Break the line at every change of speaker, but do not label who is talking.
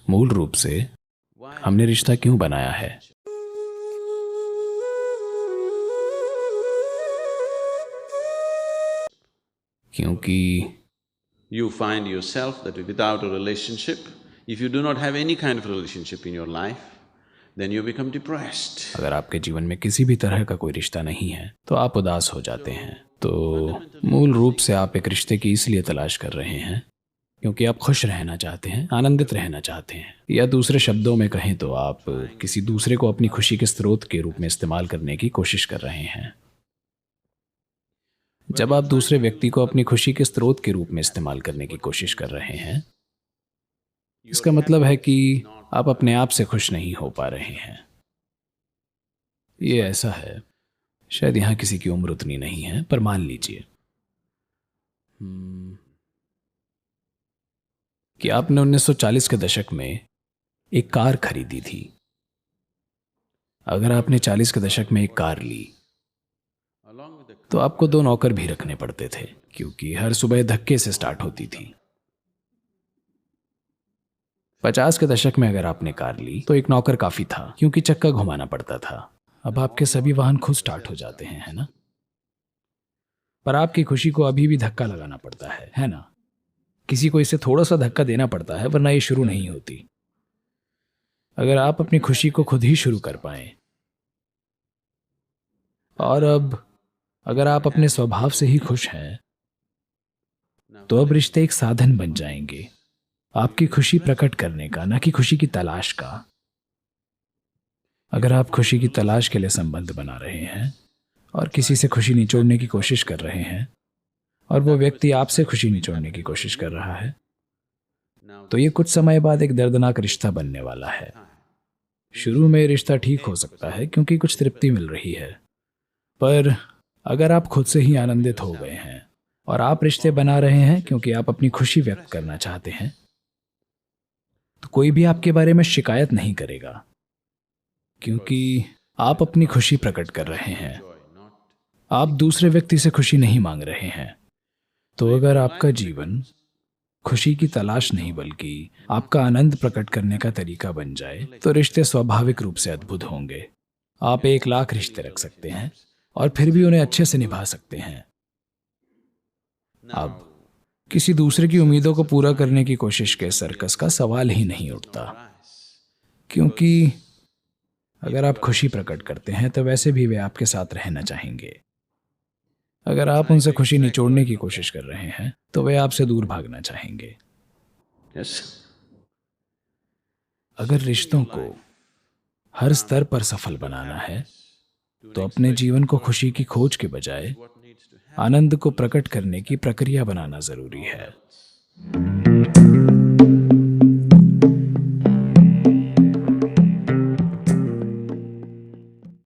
मूल रूप से हमने रिश्ता क्यों बनाया है? क्योंकि
You find yourself that without a relationship, if you do not have any kind of relationship in your life, then you become depressed.
अगर आपके जीवन में किसी भी तरह का कोई रिश्ता नहीं है तो आप उदास हो जाते हैं। तो मूल रूप से आप एक रिश्ते की इसलिए तलाश कर रहे हैं क्योंकि आप खुश रहना चाहते हैं, आनंदित रहना चाहते हैं, या दूसरे शब्दों में कहें तो आप किसी दूसरे को अपनी खुशी के स्रोत के रूप में इस्तेमाल करने की कोशिश कर रहे हैं। जब आप दूसरे व्यक्ति को अपनी खुशी के स्रोत के रूप में इस्तेमाल करने की कोशिश कर रहे हैं, इसका मतलब है कि आप अपने आप से खुश नहीं हो पा रहे हैं। ये ऐसा है, शायद यहाँ किसी की उम्र उतनी नहीं है, पर मान लीजिए कि आपने 1940 के दशक में एक कार खरीदी थी। अगर आपने 40 के दशक में एक कार ली तो आपको 2 नौकर भी रखने पड़ते थे क्योंकि हर सुबह धक्के से स्टार्ट होती थी। 50 के दशक में अगर आपने कार ली तो एक नौकर काफी था क्योंकि चक्का घुमाना पड़ता था। अब आपके सभी वाहन खुद स्टार्ट हो जाते हैं, है ना? पर आपकी खुशी को अभी भी धक्का लगाना पड़ता है ना? किसी को इसे थोड़ा सा धक्का देना पड़ता है वरना ये शुरू नहीं होती। अगर आप अपनी खुशी को खुद ही शुरू कर पाएं, और अब अगर आप अपने स्वभाव से ही खुश हैं तो अब रिश्ते एक साधन बन जाएंगे आपकी खुशी प्रकट करने का, ना कि खुशी की तलाश का। अगर आप खुशी की तलाश के लिए संबंध बना रहे हैं और किसी से खुशी निचोड़ने की कोशिश कर रहे हैं और वो व्यक्ति आपसे खुशी निचोड़ने की कोशिश कर रहा है, तो ये कुछ समय बाद एक दर्दनाक रिश्ता बनने वाला है। शुरू में रिश्ता ठीक हो सकता है क्योंकि कुछ तृप्ति मिल रही है, पर अगर आप खुद से ही आनंदित हो गए हैं और आप रिश्ते बना रहे हैं क्योंकि आप अपनी खुशी व्यक्त करना चाहते हैं, तो कोई भी आपके बारे में शिकायत नहीं करेगा क्योंकि आप अपनी खुशी प्रकट कर रहे हैं। आप दूसरे व्यक्ति से खुशी नहीं मांग रहे हैं। तो अगर आपका जीवन खुशी की तलाश नहीं बल्कि आपका आनंद प्रकट करने का तरीका बन जाए तो रिश्ते स्वाभाविक रूप से अद्भुत होंगे। आप 1 लाख रिश्ते रख सकते हैं और फिर भी उन्हें अच्छे से निभा सकते हैं। अब किसी दूसरे की उम्मीदों को पूरा करने की कोशिश के सर्कस का सवाल ही नहीं उठता, क्योंकि अगर आप खुशी प्रकट करते हैं तो वैसे भी वे आपके साथ रहना चाहेंगे। अगर आप उनसे खुशी निचोड़ने की कोशिश कर रहे हैं तो वे आपसे दूर भागना चाहेंगे।
Yes?
अगर रिश्तों को हर स्तर पर सफल बनाना है तो अपने जीवन को खुशी की खोज के बजाय आनंद को प्रकट करने की प्रक्रिया बनाना जरूरी है।